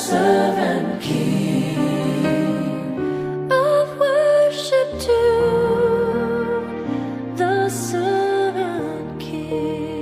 servant King, of worship to the servant King.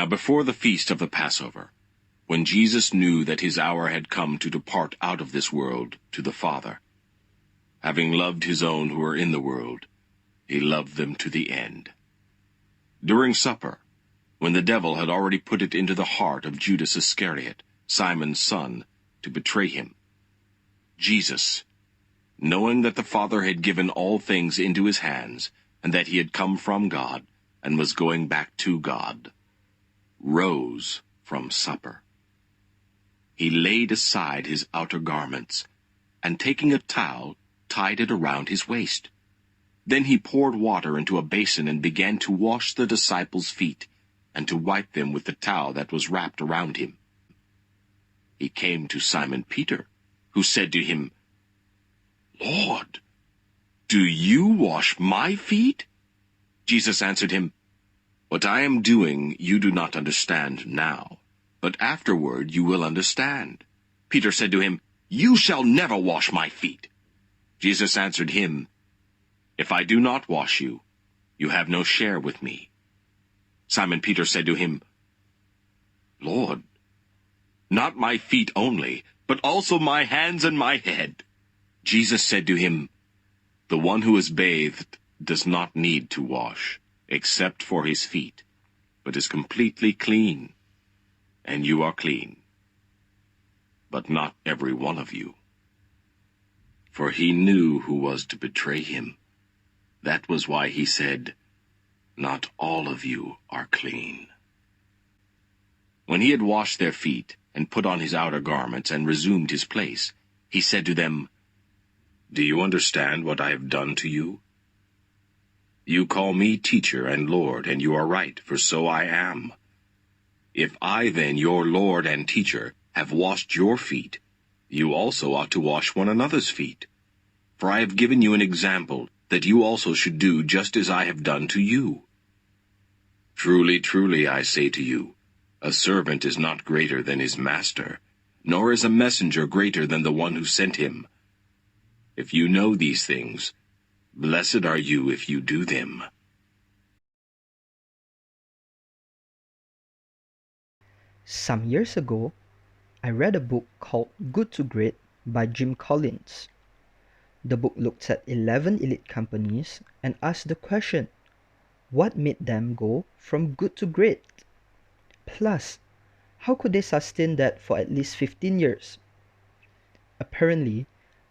before the feast of the Passover, when Jesus knew that his hour had come to depart out of this world to the Father, having loved his own who were in the world, he loved them to the end. During supper, when the devil had already put it into the heart of Judas Iscariot, Simon's son, to betray him, Jesus, knowing that the Father had given all things into his hands, and that he had come from God, and was going back to God, rose from supper. He laid aside his outer garments, and taking a towel, tied it around his waist. Then he poured water into a basin and began to wash the disciples' feet, and to wipe them with the towel that was wrapped around him. He came to Simon Peter, who said to him, "Lord, do you wash my feet?" Jesus answered him, "What I am doing you do not understand now, but afterward you will understand." Peter said to him, "You shall never wash my feet." Jesus answered him, "If I do not wash you, you have no share with me." Simon Peter said to him, "Lord, not my feet only, but also my hands and my head." Jesus said to him, "The one who is bathed does not need to wash, except for his feet, but is completely clean. And you are clean, but not every one of you." For he knew who was to betray him. That was why he said, "Not all of you are clean." When he had washed their feet, and put on his outer garments, and resumed his place, he said to them, "Do you understand what I have done to you? You call me teacher and Lord, and you are right, for so I am. If I then, your Lord and teacher, have washed your feet, you also ought to wash one another's feet. For I have given you an example, that you also should do just as I have done to you. Truly, truly, I say to you, a servant is not greater than his master, nor is a messenger greater than the one who sent him. If you know these things, blessed are you if you do them." Some years ago, I read a book called Good to Great by Jim Collins. The book looked at 11 elite companies and asked the question, what made them go from good to great? Plus, how could they sustain that for at least 15 years? Apparently,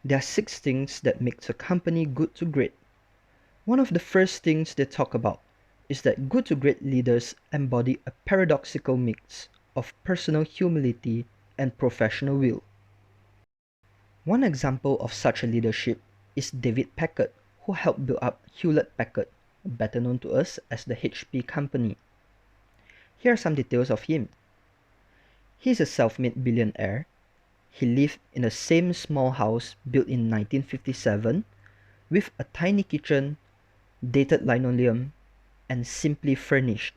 there are 6 things that makes a company good to great. One of the first things they talk about is that good to great leaders embody a paradoxical mix of personal humility and professional will. One example of such a leadership is David Packard, who helped build up Hewlett-Packard, better known to us as the HP company. Here are some details of him. He is a self-made billionaire. He lived in the same small house built in 1957 with a tiny kitchen, dated linoleum, and simply furnished.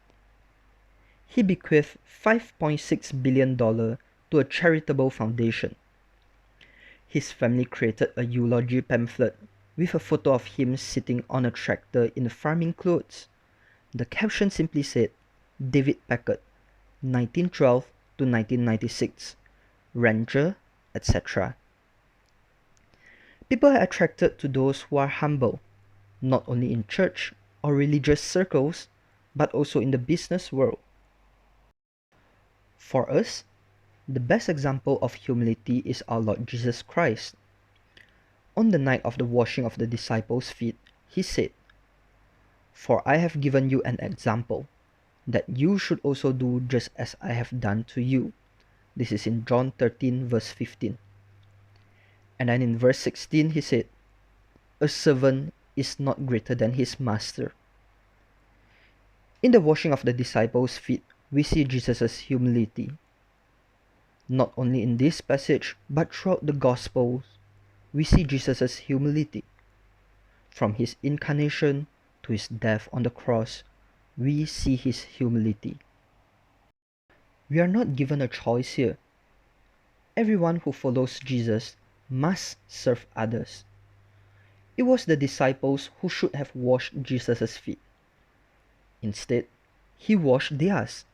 He bequeathed $5.6 billion to a charitable foundation. His family created a eulogy pamphlet with a photo of him sitting on a tractor in farming clothes. The caption simply said, "David Packard, 1912 to 1996, rancher, etc." People are attracted to those who are humble, not only in church or religious circles, but also in the business world. For us, the best example of humility is our Lord Jesus Christ. On the night of the washing of the disciples' feet, he said, "For I have given you an example, that you should also do just as I have done to you." This is in John 13 verse 15. And then in verse 16 he said, "A servant is not greater than his master." In the washing of the disciples' feet, we see Jesus' humility. Not only in this passage, but throughout the Gospels, we see Jesus' humility. From his incarnation to his death on the cross, we see his humility. We are not given a choice here. Everyone who follows Jesus must serve others. It was the disciples who should have washed Jesus' feet. Instead, he washed theirs.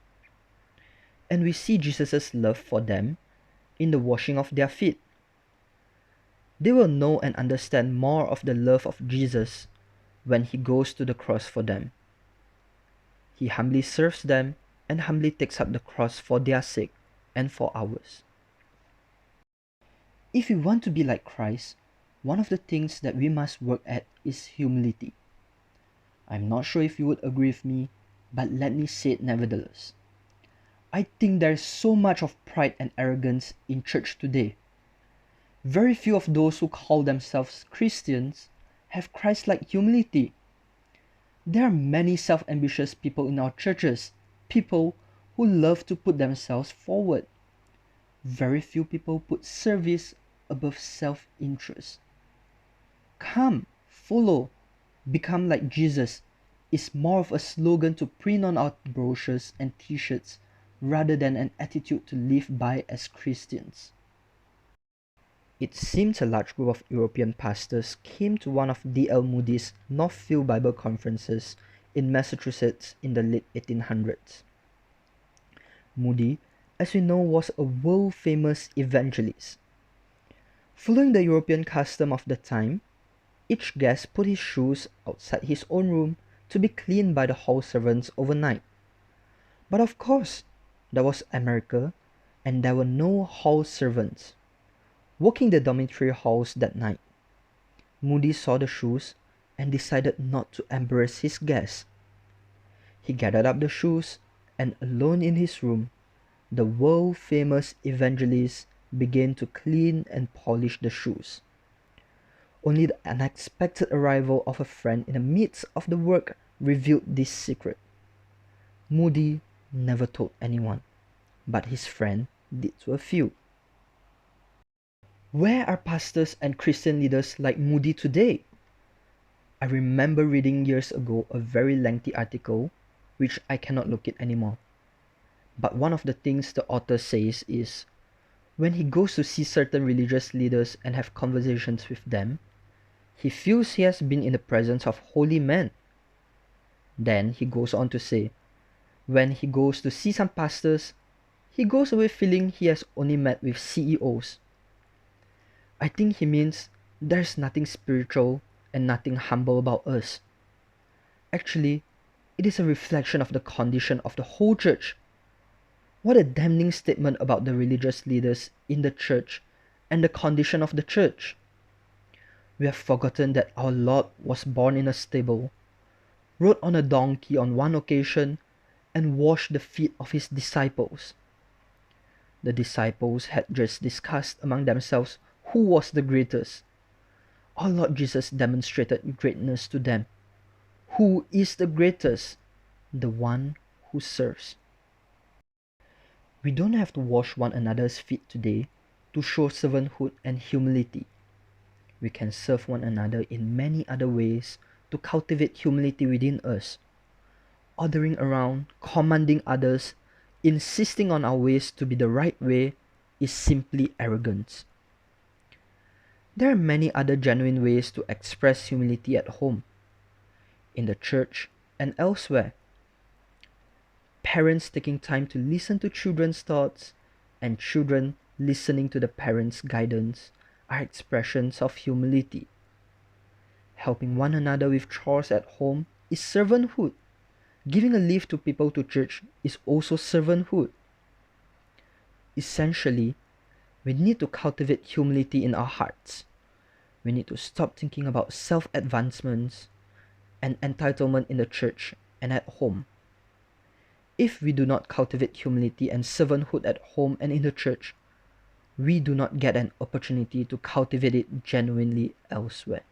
And we see Jesus' love for them in the washing of their feet. They will know and understand more of the love of Jesus when he goes to the cross for them. He humbly serves them and humbly takes up the cross for their sake and for ours. If we want to be like Christ, one of the things that we must work at is humility. I'm not sure if you would agree with me, but let me say it nevertheless. I think there is so much of pride and arrogance in church today. Very few of those who call themselves Christians have Christ-like humility. There are many self-ambitious people in our churches, people who love to put themselves forward. Very few people put service above self-interest. Come, follow, become like Jesus is more of a slogan to print on our brochures and t-shirts rather than an attitude to live by as Christians. It seems a large group of European pastors came to one of D.L. Moody's Northfield Bible conferences in Massachusetts in the late 1800s. Moody, as we know, was a world-famous evangelist. Following the European custom of the time, each guest put his shoes outside his own room to be cleaned by the hall servants overnight. But of course, that was America, and there were no hall servants. Walking the dormitory halls that night, Moody saw the shoes and decided not to embarrass his guests. He gathered up the shoes, and alone in his room, the world-famous evangelist began to clean and polish the shoes. Only the unexpected arrival of a friend in the midst of the work revealed this secret. Moody never told anyone, but his friend did to a few. Where are pastors and Christian leaders like Moody today? I remember reading years ago a very lengthy article, which I cannot locate anymore. But one of the things the author says is, when he goes to see certain religious leaders and have conversations with them, he feels he has been in the presence of holy men. Then he goes on to say, when he goes to see some pastors, he goes away feeling he has only met with CEOs. I think he means there's nothing spiritual and nothing humble about us. Actually, it is a reflection of the condition of the whole church. What a damning statement about the religious leaders in the church and the condition of the church. We have forgotten that our Lord was born in a stable, rode on a donkey on one occasion, and washed the feet of his disciples. The disciples had just discussed among themselves who was the greatest. Our Lord Jesus demonstrated greatness to them. Who is the greatest? The one who serves. We don't have to wash one another's feet today to show servanthood and humility. We can serve one another in many other ways to cultivate humility within us. Ordering around, commanding others, insisting on our ways to be the right way is simply arrogance. There are many other genuine ways to express humility at home, in the church, and elsewhere. Parents taking time to listen to children's thoughts, and children listening to the parents' guidance are expressions of humility. Helping one another with chores at home is servanthood. Giving a lift to people to church is also servanthood. Essentially, we need to cultivate humility in our hearts. We need to stop thinking about self-advancements and entitlement in the church and at home. If we do not cultivate humility and servanthood at home and in the church, we do not get an opportunity to cultivate it genuinely elsewhere.